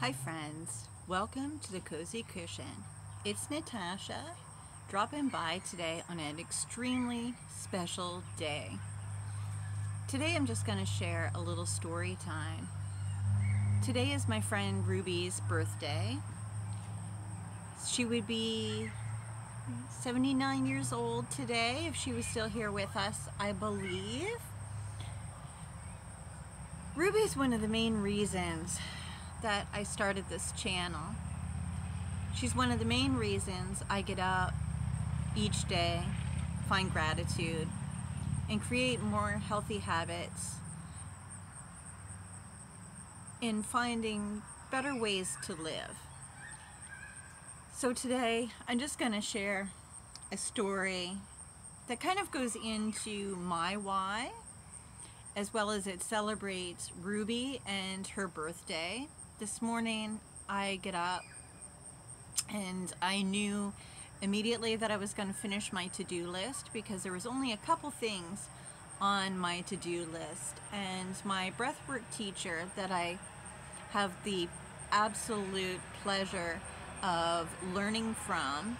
Hi friends, welcome to the Cozy Cushion. It's Natasha, dropping by today on an extremely special day. Today I'm just going to share a little story time. Today is my friend Ruby's birthday. She would be 79 years old today if she was still here with us, I believe. Rube is one of the main reasons that I started this channel. She's one of the main reasons I get up each day, find gratitude, and create more healthy habits in finding better ways to live. So today I'm just going to share a story that kind of goes into my why, as well as it celebrates Rube and her birthday. This morning I get up and I knew immediately that I was going to finish my to-do list because there was only a couple things on my to-do list, and my breathwork teacher that I have the absolute pleasure of learning from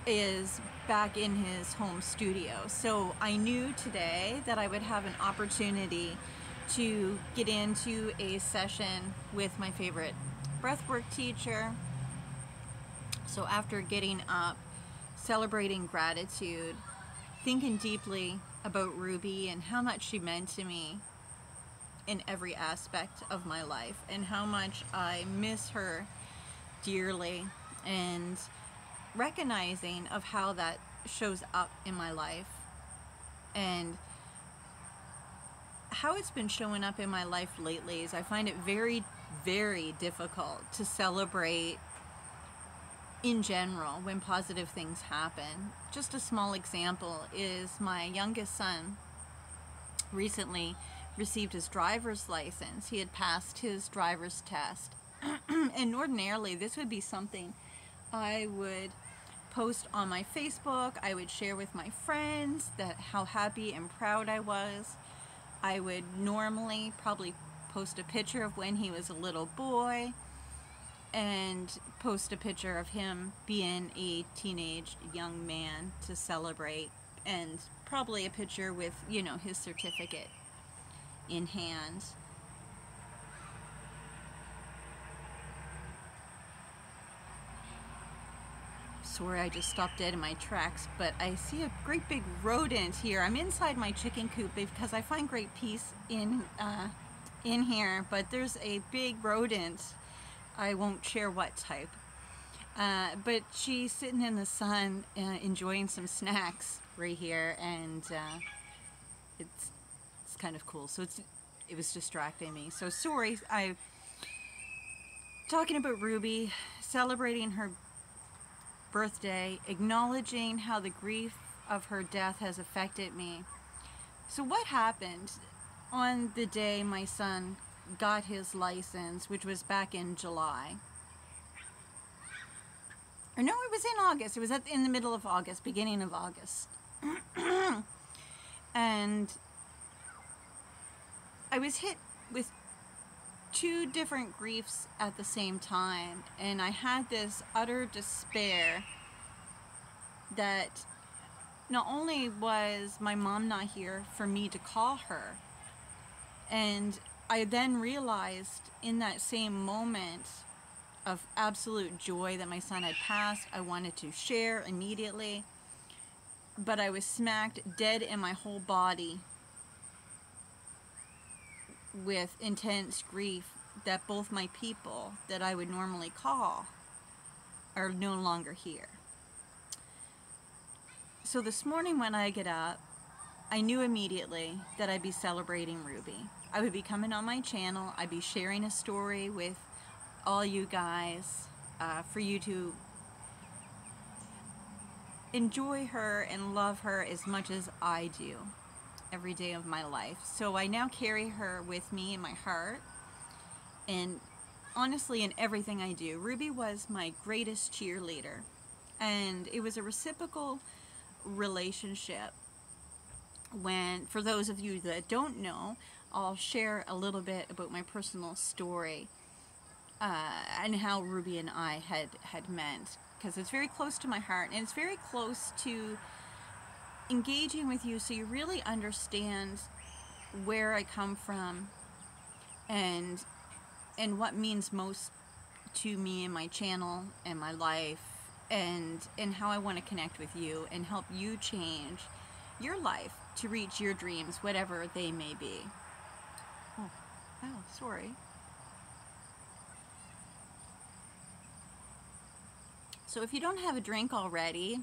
is back in his home studio. So I knew today that I would have an opportunity to get into a session with my favorite breathwork teacher. So after getting up, celebrating gratitude, thinking deeply about Rube and how much she meant to me in every aspect of my life and how much I miss her dearly, and recognizing of how that shows up in my life and how it's been showing up in my life lately is I find it very, very difficult to celebrate in general when positive things happen. Just a small example is my youngest son recently received his driver's license. He had passed his driver's test. And ordinarily this would be something I would post on my Facebook. I would share with my friends that how happy and proud I was. I would normally probably post a picture of when he was a little boy and post a picture of him being a teenage young man to celebrate, and probably a picture with, you know, his certificate in hand. Sorry, I just stopped dead in my tracks, but I see a great big rodent here. I'm inside my chicken coop because I find great peace in here, but there's a big rodent. I won't share what type, but she's sitting in the sun enjoying some snacks right here, and it's kind of cool. So it was distracting me. So sorry. I'm talking about Rube, celebrating her birthday, acknowledging how the grief of her death has affected me. So what happened on the day my son got his license, which was back in July? Or no, it was in August. It was in the middle of August, beginning of August. And I was hit with two different griefs at the same time, and I had this utter despair that not only was my mom not here for me to call her, and I then realized in that same moment of absolute joy that my son had passed, I wanted to share immediately, but I was smacked dead in my whole body with intense grief that both my people that I would normally call are no longer here. So this morning when I get up, I knew immediately that I'd be celebrating Rube. I would be coming on my channel, I'd be sharing a story with all you guys for you to enjoy her and love her as much as I do every day of my life. So I now carry her with me in my heart, and honestly in everything I do. Rube was my greatest cheerleader, and it was a reciprocal relationship. When, for those of you that don't know, I'll share a little bit about my personal story. and how Rube and I had met, because it's very close to my heart, and it's very close to engaging with you so you really understand where I come from and what means most to me and my channel and my life, and how I want to connect with you and help you change your life to reach your dreams, whatever they may be. Oh, sorry. So if you don't have a drink already,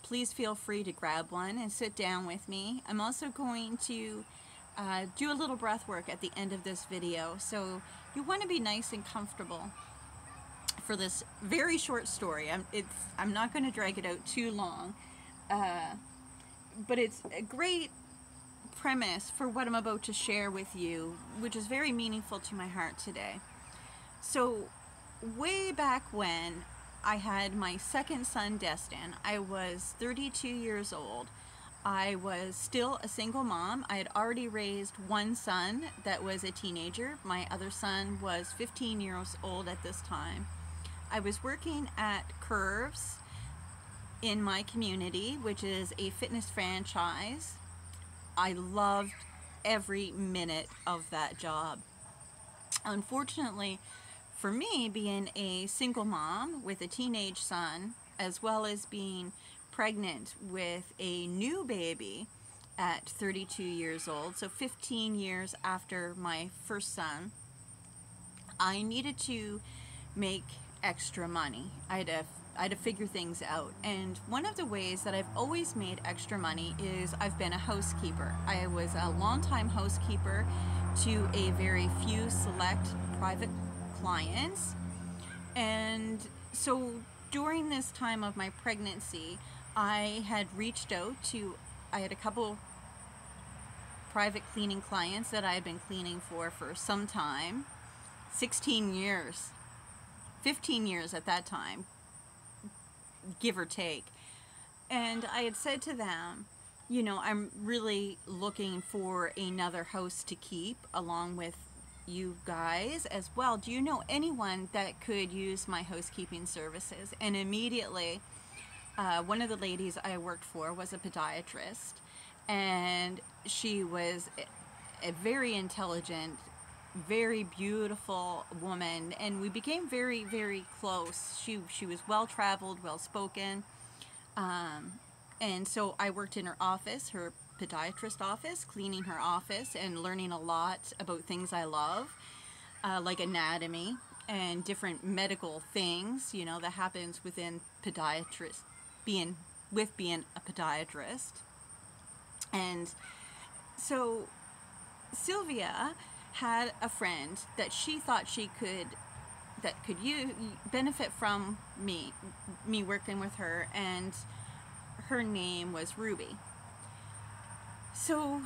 please feel free to grab one and sit down with me. I'm also going to do a little breath work at the end of this video, so you want to be nice and comfortable for this very short story. I'm not going to drag it out too long, but it's a great premise for what I'm about to share with you, which is very meaningful to my heart today. So way back when I had my second son, Destin, I was 32 years old. I was still a single mom. I had already raised one son that was a teenager. My other son was 15 years old at this time. I was working at Curves in my community, which is a fitness franchise. I loved every minute of that job. Unfortunately, for me, being a single mom with a teenage son, as well as being pregnant with a new baby at 32 years old, so 15 years after my first son, I needed to make extra money. I had to figure things out. And one of the ways that I've always made extra money is I've been a housekeeper. I was a longtime housekeeper to a very few select private clients. And so during this time of my pregnancy, I had reached out to, I had a couple private cleaning clients that I had been cleaning for some time, 16 years, 15 years at that time, give or take. And I had said to them, you know, I'm really looking for another house to keep along with you guys as well. Do you know anyone that could use my housekeeping services? And immediately, one of the ladies I worked for was a podiatrist, and she was a very intelligent, very beautiful woman, and we became very, very close. She was well-traveled, well-spoken, and so I worked in her office, her podiatrist office, cleaning her office and learning a lot about things I love, like anatomy and different medical things, you know, that happens within podiatrist, being a podiatrist. And so Sylvia had a friend that she thought that could benefit from me working with her, and her name was Rube. So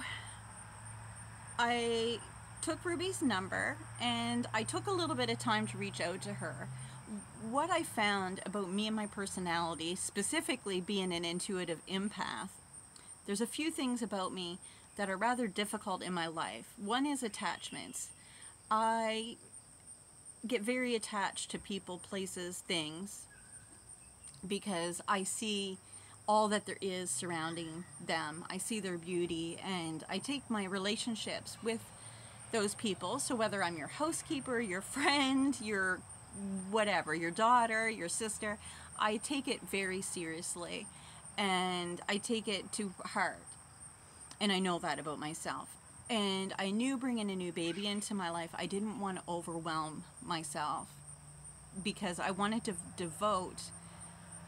I took Ruby's number and I took a little bit of time to reach out to her. What I found about me and my personality, specifically being an intuitive empath, there's a few things about me that are rather difficult in my life. One is attachments. I get very attached to people, places, things, because I see all that there is surrounding them. I see their beauty, and I take my relationships with those people. So whether I'm your housekeeper, your friend, your whatever, your daughter, your sister, I take it very seriously, and I take it to heart. And I know that about myself. And I knew bringing a new baby into my life, I didn't want to overwhelm myself, because I wanted to devote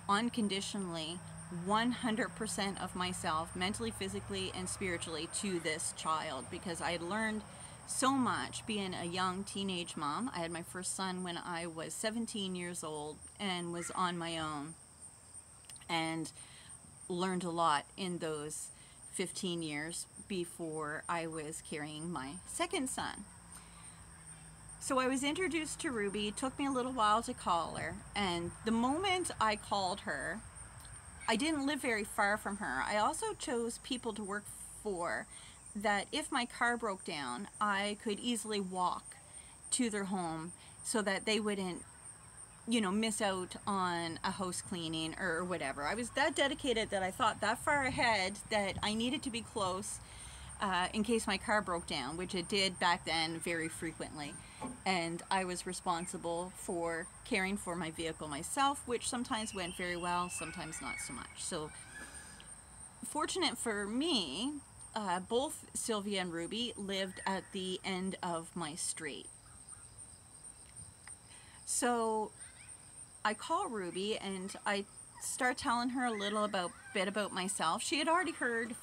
unconditionally 100% of myself, mentally, physically, and spiritually, to this child, because I had learned so much being a young teenage mom. I had my first son when I was 17 years old and was on my own, and learned a lot in those 15 years before I was carrying my second son. So I was introduced to Ruby. It took me a little while to call her, and the moment I called her, I didn't live very far from her. I also chose people to work for that if my car broke down, I could easily walk to their home so that they wouldn't, miss out on a house cleaning or whatever. I was that dedicated that I thought that far ahead that I needed to be close in case my car broke down, which it did back then very frequently. And I was responsible for caring for my vehicle myself, which sometimes went very well, sometimes not so much. So fortunate for me, both Sylvia and Rube lived at the end of my street. So I call Rube and I start telling her a little bit about myself. She had already heard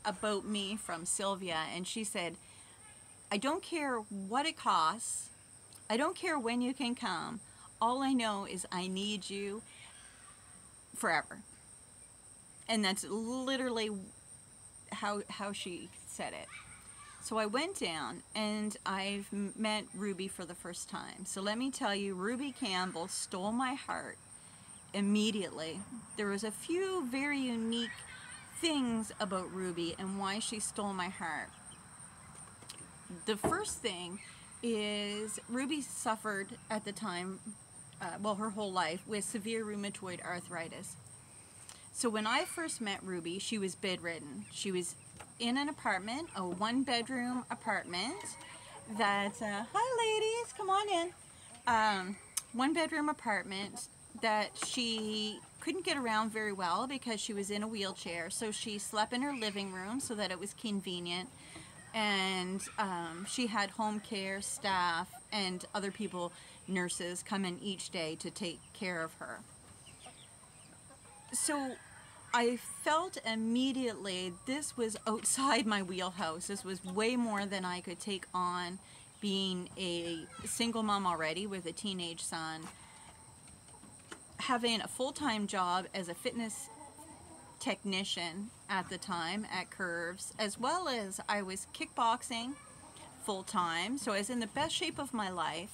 about me from Sylvia, and she said, I don't care what it costs. I don't care when you can come. All I know is I need you forever. And that's literally how she said it. So I went down and I've met Rube for the first time. So let me tell you, Rube Campbell stole my heart immediately. There was a few very unique things about Rube and why she stole my heart. The first thing is Rube suffered at the time, her whole life, with severe rheumatoid arthritis. So when I first met Rube, she was bedridden. She was in an apartment, a one-bedroom apartment that, hi ladies, come on in. One-bedroom apartment that she couldn't get around very well because she was in a wheelchair. So she slept in her living room so that it was convenient. And she had home care staff and other people, nurses, come in each day to take care of her. So I felt immediately this was outside my wheelhouse. This was way more than I could take on, being a single mom already with a teenage son, having a full-time job as a fitness technician at the time at Curves, as well as I was kickboxing full-time, so I was in the best shape of my life.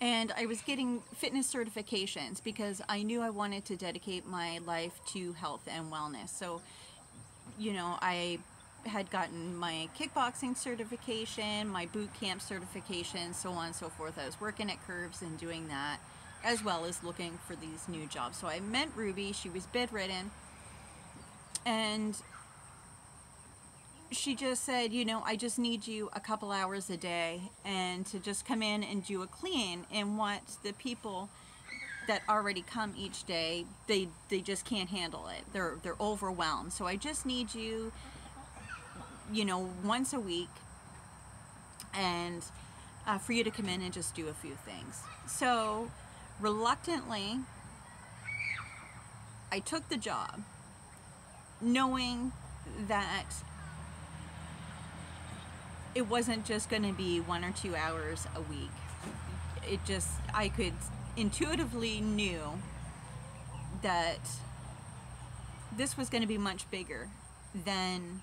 And I was getting fitness certifications because I knew I wanted to dedicate my life to health and wellness. So, I had gotten my kickboxing certification, my boot camp certification, so on and so forth. I was working at Curves and doing that, as well as looking for these new jobs. So I met Rube. She was bedridden. And she just said, I just need you a couple hours a day and to just come in and do a clean. And what the people that already come each day, they just can't handle it. They're overwhelmed. So I just need you, once a week, and for you to come in and just do a few things. So reluctantly, I took the job, knowing that it wasn't just going to be 1 or 2 hours a week. I could intuitively knew that this was going to be much bigger than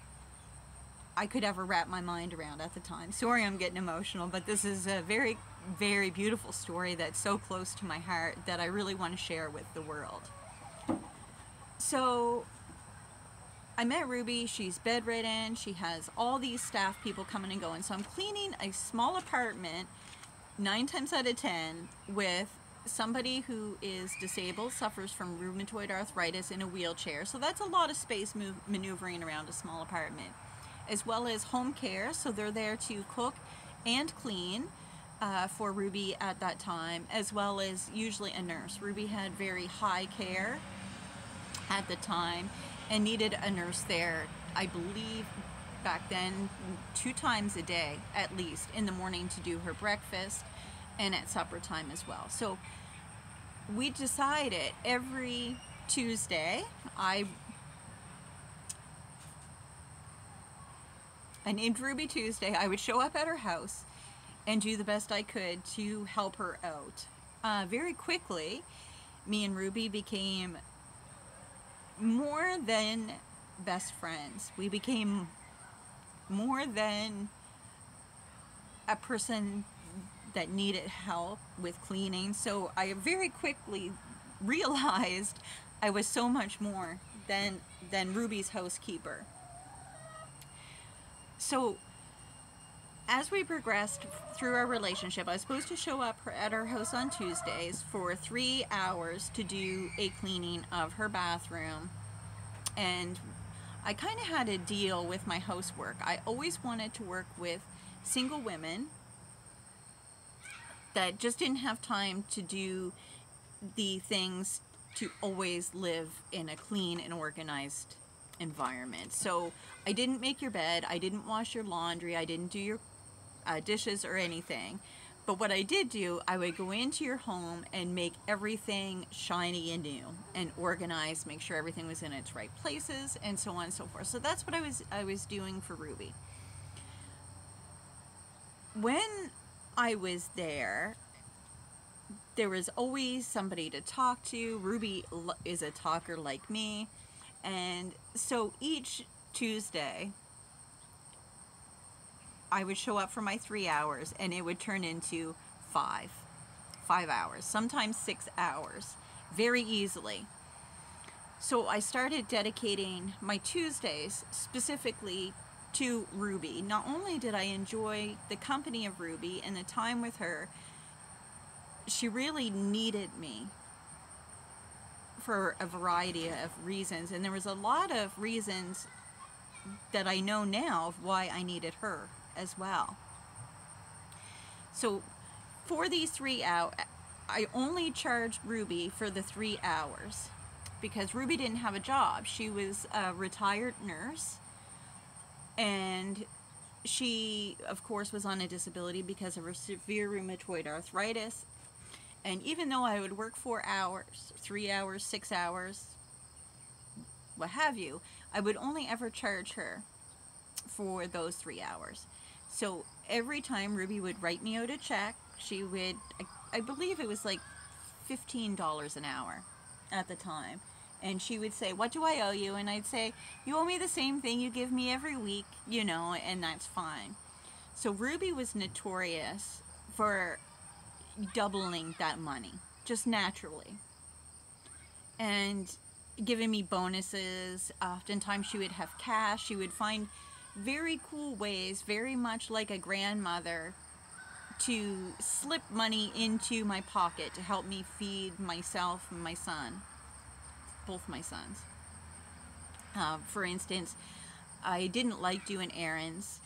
I could ever wrap my mind around at the time. Sorry, I'm getting emotional, but this is a very, very beautiful story that's so close to my heart that I really want to share with the world. So I met Rube. She's bedridden. She has all these staff people coming and going. So I'm cleaning a small apartment 9 times out of 10 with somebody who is disabled, suffers from rheumatoid arthritis, in a wheelchair. So that's a lot of space maneuvering around a small apartment, as well as home care. So they're there to cook and clean for Rube at that time, as well as usually a nurse. Rube had very high care at the time and needed a nurse there, I believe back then, 2 times a day at least, in the morning to do her breakfast and at supper time as well. So we decided every Tuesday, I named Rube Tuesday. I would show up at her house and do the best I could to help her out. Very quickly, me and Rube became more than best friends. We became more than a person that needed help with cleaning. So I very quickly realized I was so much more than Ruby's housekeeper. So as we progressed through our relationship, I was supposed to show up at her house on Tuesdays for 3 hours to do a cleaning of her bathroom. And I kind of had a deal with my housework. I always wanted to work with single women that just didn't have time to do the things to always live in a clean and organized environment. So I didn't make your bed, I didn't wash your laundry, I didn't do your dishes or anything. But what I did do, I would go into your home and make everything shiny and new and organized, make sure everything was in its right places, and so on and so forth. So that's what I was doing for Ruby. When I was there was always somebody to talk to. Ruby is a talker like me. And so each Tuesday, I would show up for my 3 hours, and it would turn into 5 hours, sometimes 6 hours, very easily. So I started dedicating my Tuesdays specifically to Ruby. Not only did I enjoy the company of Ruby and the time with her, she really needed me for a variety of reasons, and there was a lot of reasons that I know now of why I needed her as well. So for these 3 hours, I only charged Ruby for the 3 hours because Ruby didn't have a job. She was a retired nurse, and she, of course, was on a disability because of her severe rheumatoid arthritis. And even though I would work 4 hours, 3 hours, 6 hours, what have you, I would only ever charge her for those 3 hours. So every time Ruby would write me out a check, she would, I believe it was like $15 an hour at the time. And she would say, "What do I owe you?" And I'd say, "You owe me the same thing you give me every week, you know, and that's fine." So Ruby was notorious for doubling that money, just naturally. And giving me bonuses. Oftentimes she would have cash. She would find very cool ways, very much like a grandmother, to slip money into my pocket to help me feed myself and my son, both my sons. For instance, I didn't like doing errands,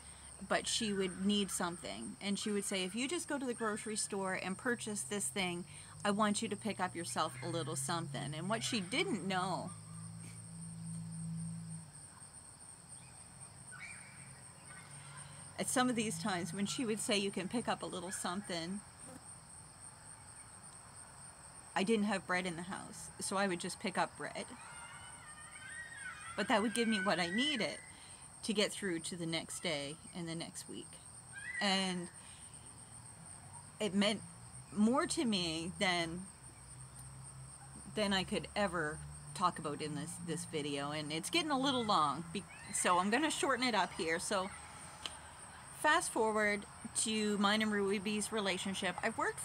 but she would need something, and she would say, "If you just go to the grocery store and purchase this thing, I want you to pick up yourself a little something." And what she didn't know, at some of these times when she would say you can pick up a little something, I didn't have bread in the house, so I would just pick up bread. But that would give me what I needed to get through to the next day and the next week. And it meant more to me than I could ever talk about in this video. And it's getting a little long, so I'm going to shorten it up here. So fast forward to mine and Ruby's relationship. I've worked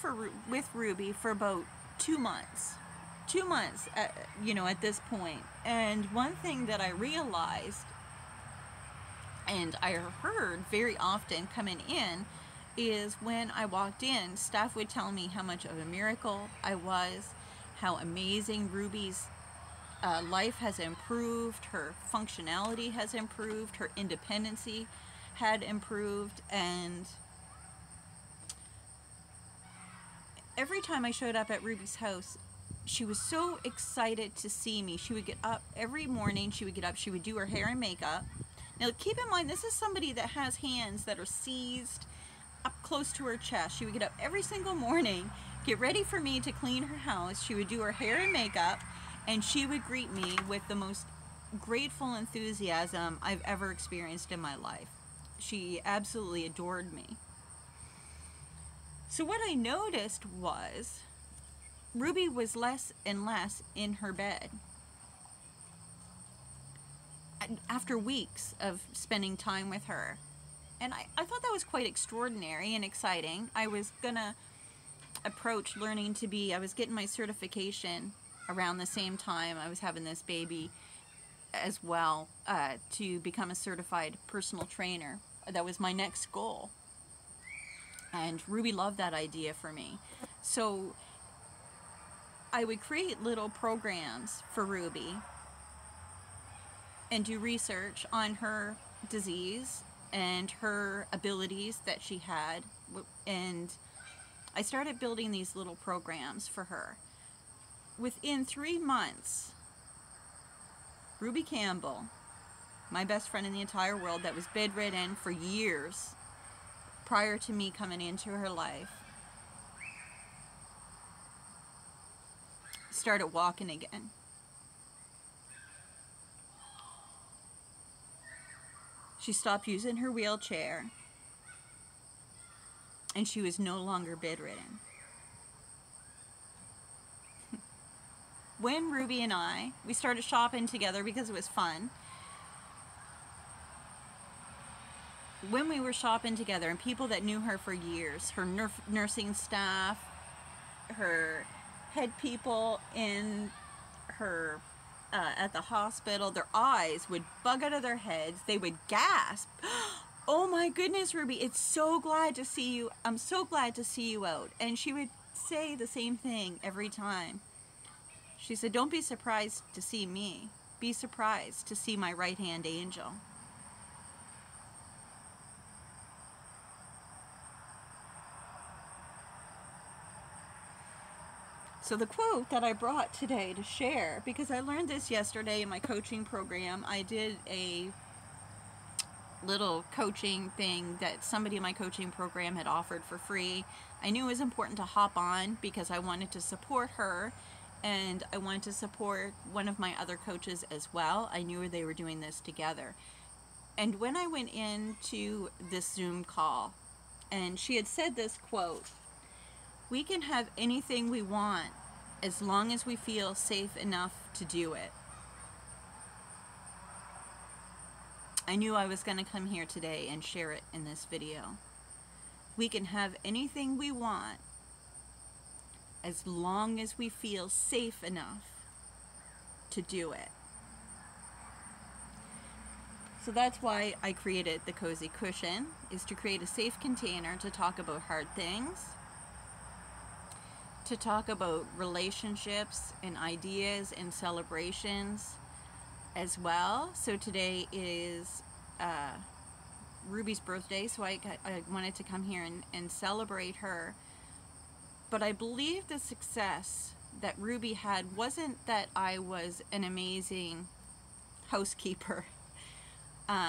with Ruby for about 2 months. 2 months, at this point. And one thing that I realized, and I heard very often coming in, is when I walked in, staff would tell me how much of a miracle I was, how amazing Ruby's life has improved, her functionality has improved, her independency had improved. And every time I showed up at Ruby's house, she was so excited to see me. She would get up every morning, she would do her hair and makeup. Now keep in mind, this is somebody that has hands that are seized up close to her chest. She would get up every single morning, get ready for me to clean her house. She would do her hair and makeup, and she would greet me with the most grateful enthusiasm I've ever experienced in my life. She absolutely adored me. So what I noticed was Ruby was less and less in her bed. After weeks of spending time with her. And I thought that was quite extraordinary and exciting. I was gonna approach learning to be, I was getting my certification around the same time I was having this baby as well, to become a certified personal trainer. That was my next goal. And Ruby loved that idea for me. So I would create little programs for Ruby and do research on her disease and her abilities that she had. And I started building these little programs for her. Within 3 months, Ruby Campbell, my best friend in the entire world that was bedridden for years prior to me coming into her life, started walking again. She stopped using her wheelchair, and she was no longer bedridden. When Ruby and we started shopping together because it was fun. When we were shopping together, and people that knew her for years, her nursing staff, her head people in her at the hospital, their eyes would bug out of their heads. They would gasp, "Oh my goodness, Ruby, it's so glad to see you. I'm so glad to see you out." And she would say the same thing every time. She said, "Don't be surprised to see me. Be surprised to see my right-hand angel." So the quote that I brought today to share, because I learned this yesterday in my coaching program, I did a little coaching thing that somebody in my coaching program had offered for free. I knew it was important to hop on because I wanted to support her, and I wanted to support one of my other coaches as well. I knew they were doing this together. And when I went into this Zoom call, and she had said this quote, "We can have anything we want as long as we feel safe enough to do it." I knew I was going to come here today and share it in this video. We can have anything we want as long as we feel safe enough to do it. So that's why I created the Cozy Cushion, is to create a safe container to talk about hard things, to talk about relationships and ideas and celebrations as well. So today is Ruby's birthday, so I wanted to come here and celebrate her. But I believe the success that Ruby had wasn't that I was an amazing housekeeper,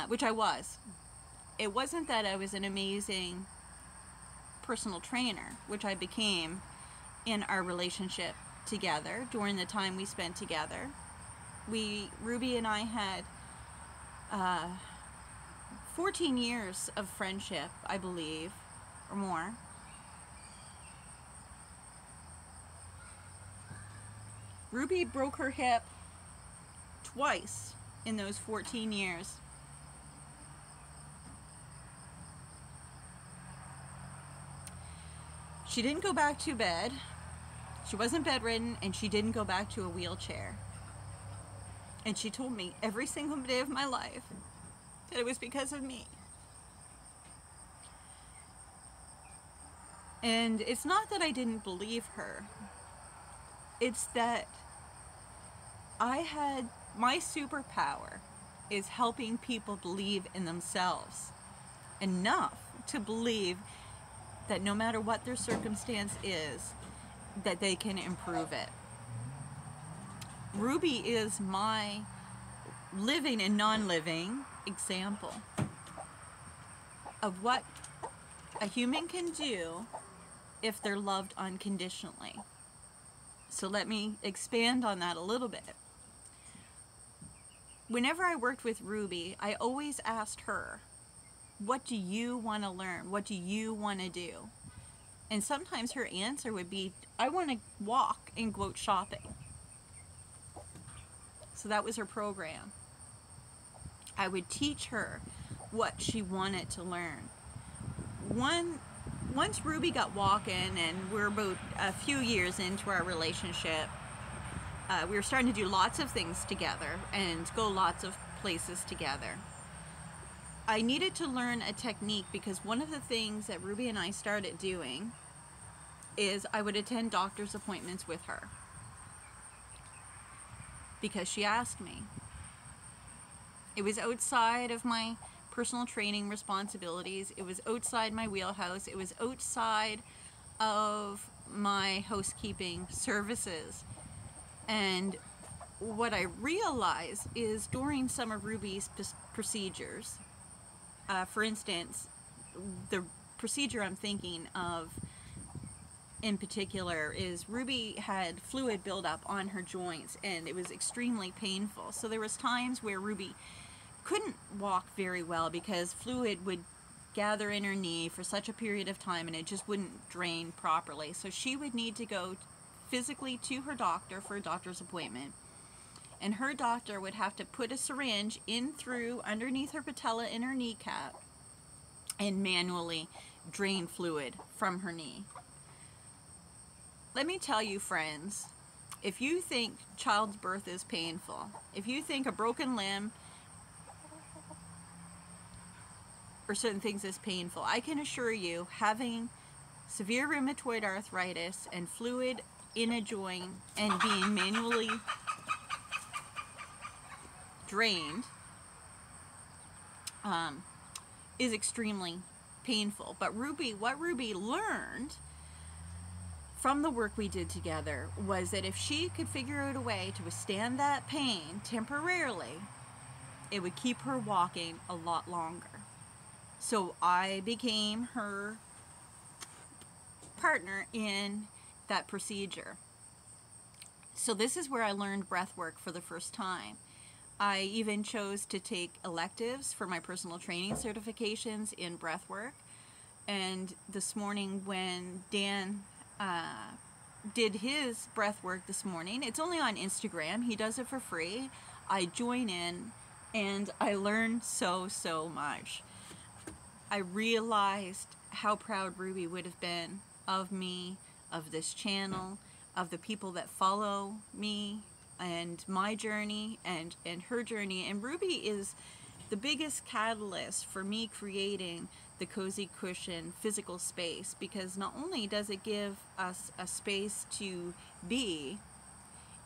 which I was. It wasn't that I was an amazing personal trainer, which I became in our relationship together during the time we spent together. Ruby and I had 14 years of friendship, I believe, or more. Ruby broke her hip twice in those 14 years. She didn't go back to bed. She wasn't bedridden, and she didn't go back to a wheelchair. And she told me every single day of my life that it was because of me. And it's not that I didn't believe her. It's that my superpower is helping people believe in themselves enough to believe that no matter what their circumstance is, that they can improve it. Ruby is my living and non-living example of what a human can do if they're loved unconditionally. So let me expand on that a little bit. Whenever I worked with Ruby, I always asked her, "What do you want to learn? What do you want to do?" And sometimes her answer would be, "I want to walk and go out shopping." So that was her program. I would teach her what she wanted to learn. Once Ruby got walking, and we're about a few years into our relationship, we were starting to do lots of things together and go lots of places together. I needed to learn a technique, because one of the things that Ruby and I started doing is I would attend doctor's appointments with her because she asked me. It was outside of my personal training responsibilities. It was outside my wheelhouse. It was outside of my housekeeping services. And what I realized is during some of Ruby's procedures, for instance, the procedure I'm thinking of in particular is Ruby had fluid buildup on her joints, and it was extremely painful. So there was times where Ruby couldn't walk very well because fluid would gather in her knee for such a period of time and it just wouldn't drain properly. So she would need to go physically to her doctor for a doctor's appointment, and her doctor would have to put a syringe in through underneath her patella in her kneecap and manually drain fluid from her knee. Let me tell you, friends, if you think childbirth is painful, if you think a broken limb or certain things is painful, I can assure you having severe rheumatoid arthritis and fluid in a joint and being manually drained is extremely painful. But what Ruby learned from the work we did together was that if she could figure out a way to withstand that pain temporarily, it would keep her walking a lot longer. So I became her partner in that procedure. So this is where I learned breath work for the first time. I even chose to take electives for my personal training certifications in breath work. And this morning when Dan did his breath work this morning, it's only on Instagram, he does it for free. I join in and I learned so much. I realized how proud Ruby would have been of me, of this channel, of the people that follow me and my journey and her journey. And Ruby is the biggest catalyst for me creating the Cozy Cushion physical space, because not only does it give us a space to be,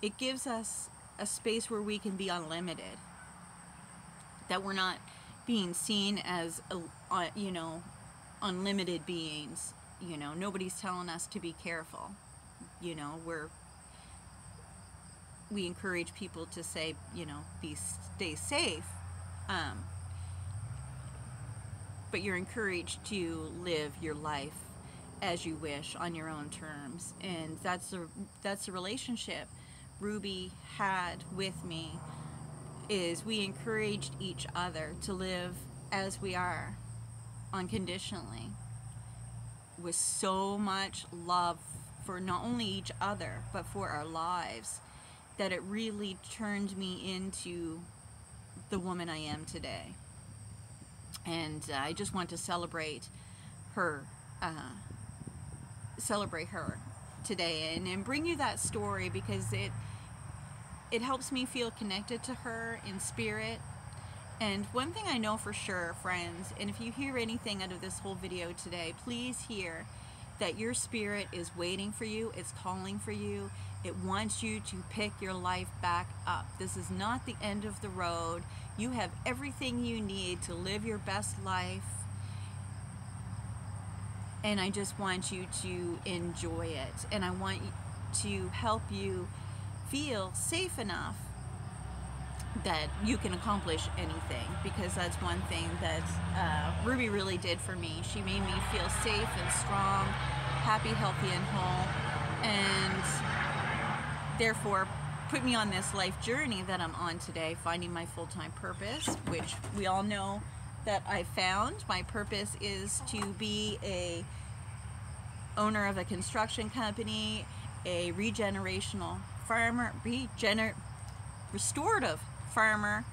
it gives us a space where we can be unlimited, that we're not being seen as unlimited beings. Nobody's telling us to be careful. We encourage people to say, stay safe, but you're encouraged to live your life as you wish on your own terms. And that's the relationship Ruby had with me, is we encouraged each other to live as we are, unconditionally, with so much love for not only each other but for our lives, that it really turned me into the woman I am today. And I just want to celebrate her today and bring you that story, because it helps me feel connected to her in spirit. And one thing I know for sure, friends, and if you hear anything out of this whole video today, please hear that your spirit is waiting for you, it's calling for you, it wants you to pick your life back up. This is not the end of the road. You have everything you need to live your best life, and I just want you to enjoy it, and I want to help you feel safe enough that you can accomplish anything, because that's one thing that Ruby really did for me. She made me feel safe and strong, happy, healthy, and whole, and therefore put me on this life journey that I'm on today, finding my full-time purpose, which we all know that I found. My purpose is to be a owner of a construction company, a regenerational farmer, restorative farmer,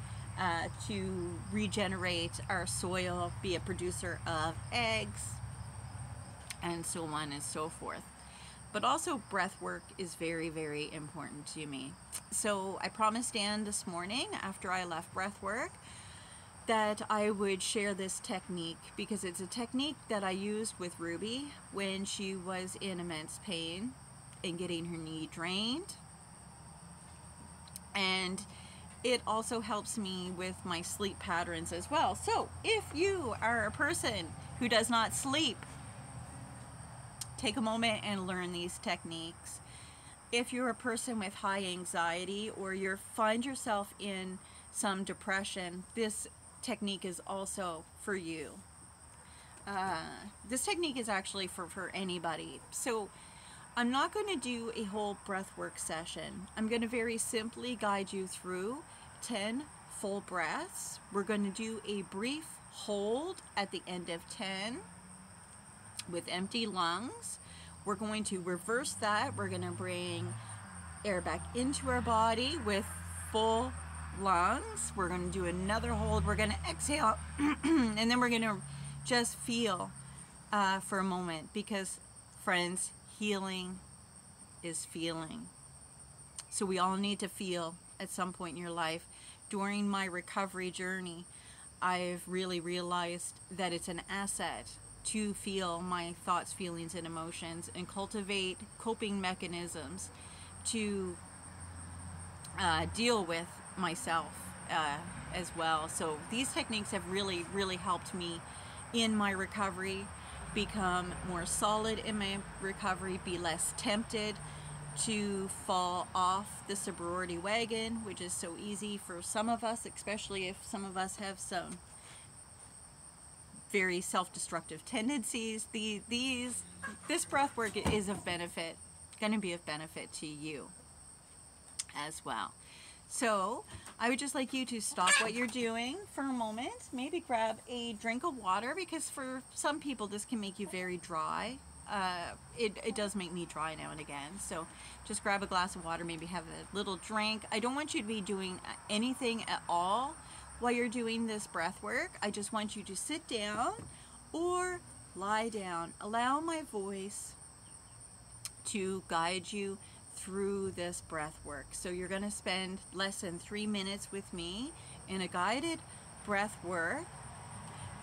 to regenerate our soil, be a producer of eggs, and so on and so forth. But also breath work is very, very important to me. So I promised Dan this morning, after I left breath work, that I would share this technique, because it's a technique that I used with Rube when she was in immense pain and getting her knee drained. And it also helps me with my sleep patterns as well. So if you are a person who does not sleep, take a moment and learn these techniques. If you're a person with high anxiety, or you find yourself in some depression, this technique is also for you. This technique is actually for anybody. So I'm not going to do a whole breathwork session. I'm going to very simply guide you through 10 full breaths. We're going to do a brief hold at the end of 10 with empty lungs. We're going to reverse that. We're going to bring air back into our body with full lungs. We're going to do another hold. We're going to exhale and then we're going to just feel for a moment, because friends, healing is feeling. So we all need to feel at some point in your life. During my recovery journey, I've really realized that it's an asset to feel my thoughts, feelings, and emotions, and cultivate coping mechanisms to deal with myself as well. So these techniques have really, really helped me in my recovery, become more solid in my recovery, be less tempted to fall off the sobriety wagon, which is so easy for some of us, especially if some of us have some very self-destructive tendencies. This breath work is of benefit, going to be of benefit to you as well. So I would just like you to stop what you're doing for a moment, maybe grab a drink of water, because for some people this can make you very dry. It does make me dry now and again. So just grab a glass of water, maybe have a little drink. I don't want you to be doing anything at all while you're doing this breath work. I just want you to sit down or lie down. Allow my voice to guide you through this breath work. So you're going to spend less than 3 minutes with me in a guided breath work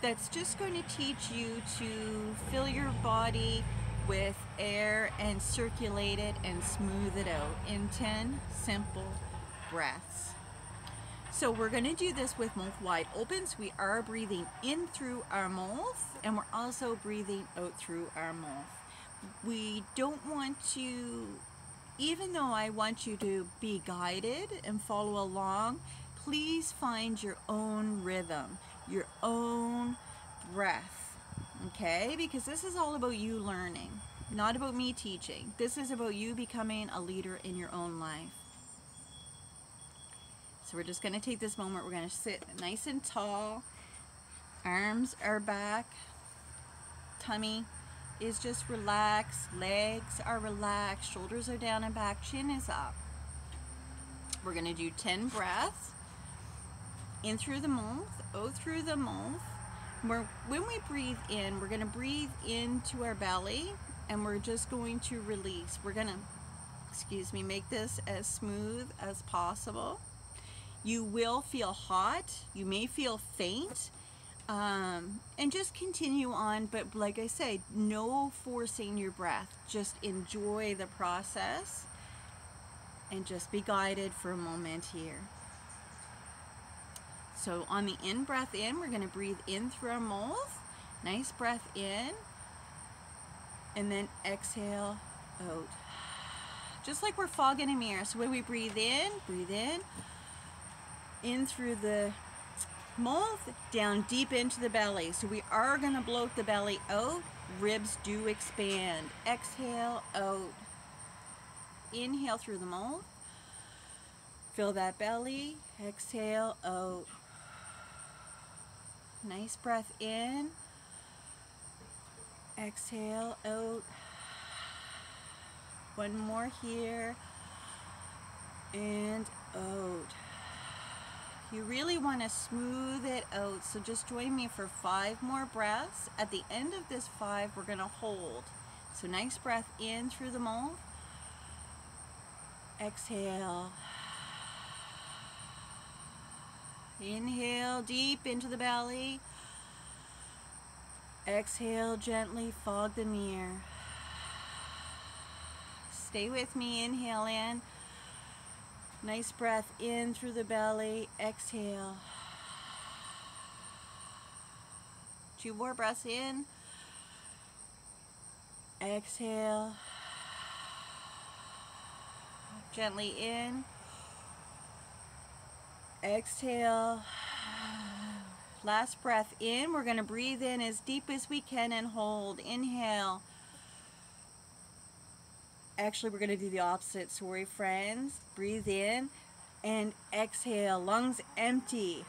that's just going to teach you to fill your body with air and circulate it and smooth it out in 10 simple breaths. So we're going to do this with mouth wide open. So we are breathing in through our mouth, and we're also breathing out through our mouth. We don't want to, even though I want you to be guided and follow along, please find your own rhythm, your own breath, okay? Because this is all about you learning, not about me teaching. This is about you becoming a leader in your own life. So we're just going to take this moment. We're going to sit nice and tall. Arms are back. Tummy is just relaxed. Legs are relaxed. Shoulders are down and back. Chin is up. We're going to do 10 breaths. In through the mouth, out through the mouth. When we breathe in, we're going to breathe into our belly, and we're just going to release. We're going to, make this as smooth as possible. You will feel hot. You may feel faint. And just continue on, but like I said, no forcing your breath. Just enjoy the process and just be guided for a moment here. So on the in breath in, we're going to breathe in through our mouth. Nice breath in. And then exhale out. Just like we're fogging a mirror. So when we breathe in through the mouth, down deep into the belly. So we are going to bloat the belly out. Ribs do expand. Exhale out. Inhale through the mouth. Fill that belly. Exhale out. Nice breath in. Exhale out. One more here. And out. You really want to smooth it out, so just join me for 5 more breaths. At the end of this 5, we're going to hold. So nice breath in through the mouth. Exhale. Inhale deep into the belly. Exhale, gently fog the mirror. Stay with me. Inhale in. Nice breath in through the belly. Exhale. 2 more breaths in. Exhale. Gently in. Exhale. Last breath in. We're going to breathe in as deep as we can and hold. Inhale. Actually, we're going to do the opposite. Sorry, friends. Breathe in and exhale. Lungs empty.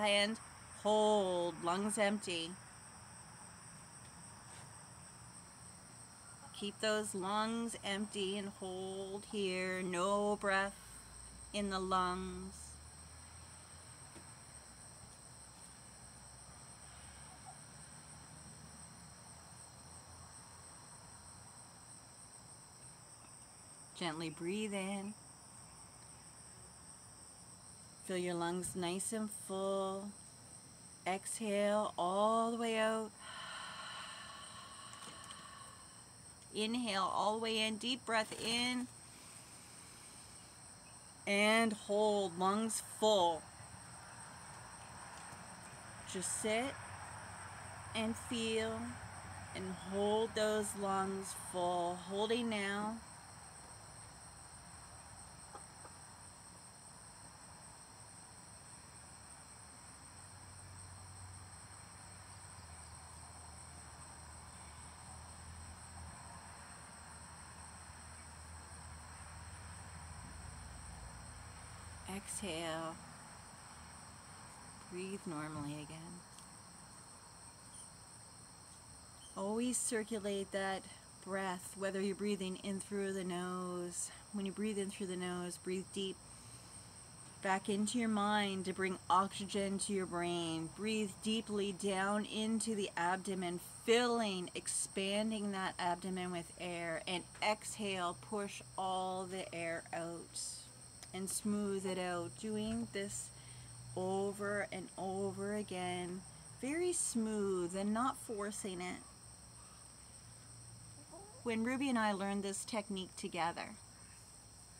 And hold. Lungs empty. Keep those lungs empty and hold here. No breath in the lungs. Gently breathe in. Feel your lungs nice and full. Exhale all the way out. Inhale all the way in. Deep breath in. And hold. Lungs full. Just sit and feel and hold those lungs full. Holding now. Exhale. Breathe normally again. Always circulate that breath, whether you're breathing in through the nose. When you breathe in through the nose, breathe deep back into your mind to bring oxygen to your brain. Breathe deeply down into the abdomen, filling, expanding that abdomen with air. And exhale, push all the air out and smooth it out. Doing this over and over again. Very smooth and not forcing it. When Ruby and I learned this technique together,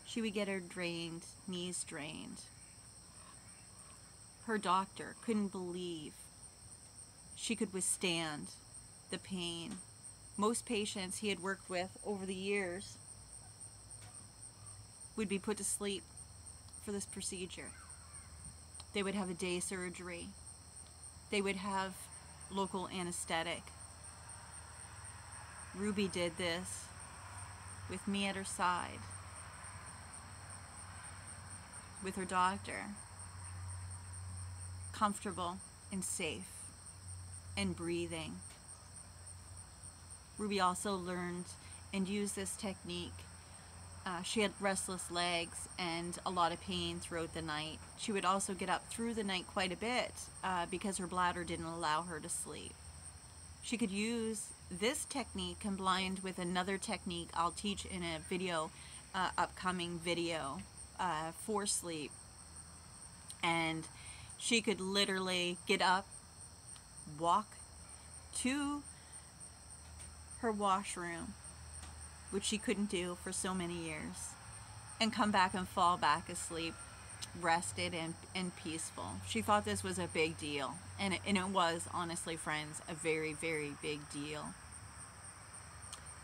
she would get her drained, knees drained. Her doctor couldn't believe she could withstand the pain. Most patients he had worked with over the years would be put to sleep for this procedure. They would have a day surgery. They would have local anesthetic. Ruby did this with me at her side, with her doctor, comfortable and safe and breathing. Ruby also learned and used this technique. She had restless legs and a lot of pain throughout the night. She would also get up through the night quite a bit because her bladder didn't allow her to sleep. She could use this technique combined with another technique I'll teach in a video, upcoming video for sleep. And she could literally get up, walk to her washroom, which she couldn't do for so many years, and come back and fall back asleep, rested and peaceful. She thought this was a big deal, and it was, honestly, friends, a very, very big deal.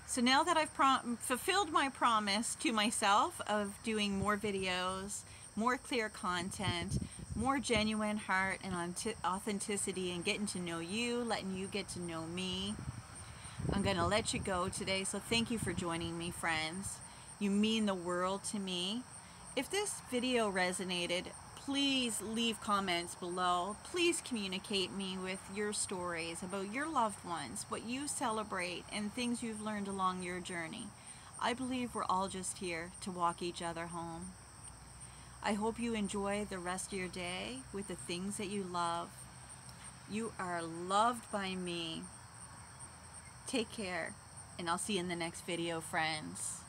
So now that I've fulfilled my promise to myself of doing more videos, more clear content, more genuine heart and authenticity, and getting to know you, letting you get to know me, I'm going to let you go today. So thank you for joining me, friends. You mean the world to me. If this video resonated, please leave comments below. Please communicate me with your stories about your loved ones, what you celebrate, and things you've learned along your journey. I believe we're all just here to walk each other home. I hope you enjoy the rest of your day with the things that you love. You are loved by me. Take care, and I'll see you in the next video, friends.